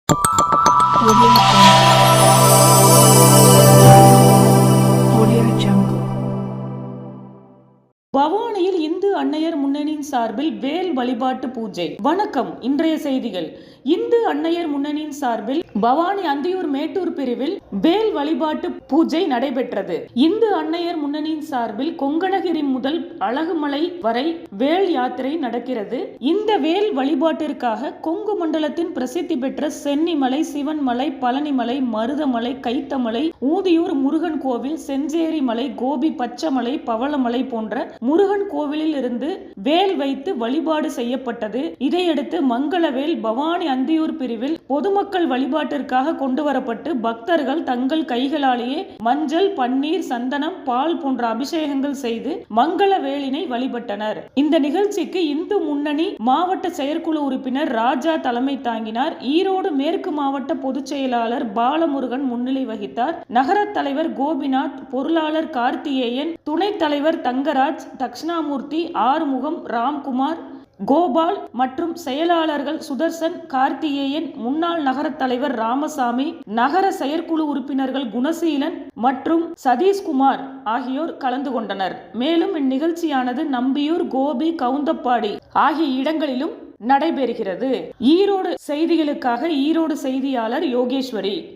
Audio Jungle. பவானியில் Hindu அன்னையர் முன்னணியின் சார்பில் வேல் வழிபாட்டு பூஜை. வணக்கம். இன்றைய செய்திகள். இந்து அன்னையர் முன்னணியின் சார்பில் பவானி அந்தியூர் மேட்டூர் பிரிவில் வேல் வழிபாட்டு பூஜை நடைபெற்றது. இந்து அன்னையர் முன்னணியின் சார்பில் கொங்கணகிரி முதல் அழகுமலை வரை வேல் யாத்திரை நடக்கிறது. இந்த வேல் வழிபாட்டிற்காக கொங்கு மண்டலத்தின் பிரசித்தி பெற்ற சென்னிமலை, சிவன்மலை, பழனிமலை, மருதமலை, கைத்தமலை, ஊதியூர் முருகன் கோவில், செஞ்சேரி மலை, கோபி பச்சமலை, பவளமலை போன்ற முருகன் கோவிலில் இருந்து வேல் வைத்து வழிபாடு செய்யப்பட்டது. இதையடுத்து மங்களவேல் பவானி அந்தியூர் பிரிவில் பொதுமக்கள் வழிபாட்டிற்காக கொண்டு வரப்பட்டு பக்தர்கள் தங்கள் கைகளாலேயே மஞ்சள், பன்னீர், சந்தனம், பால் போன்ற அபிஷேகங்கள் செய்து மங்களவேலினை வழிபட்டனர். இந்த நிகழ்ச்சிக்கு இந்து முன்னணி மாவட்ட செயற்குழு உறுப்பினர் ராஜா தலைமை தாங்கினார். ஈரோடு மேற்கு மாவட்ட பொதுச் செயலாளர் பாலமுருகன் முன்னிலை வகித்தார். நகர தலைவர் கோபிநாத், பொருளாளர் கார்த்திகேயன், துணைத் தலைவர் தங்கராஜ், தட்சிணாமூர்த்தி, ஆறுமுகம், ராம்குமார், கோபால் மற்றும் செயலாளர்கள் சுதர்சன், கார்த்திகேயன், முன்னாள் நகர தலைவர் ராமசாமி, நகர செயற்குழு உறுப்பினர்கள் குணசீலன் மற்றும் சதீஷ்குமார் ஆகியோர் கலந்து கொண்டனர். மேலும் இந்நிகழ்ச்சியானது நம்பியூர், கோபி, கவுந்தப்பாடி ஆகிய இடங்களிலும் நடைபெறுகிறது. ஈரோடு செய்திகளுக்காக ஈரோடு செய்தியாளர் யோகேஸ்வரி.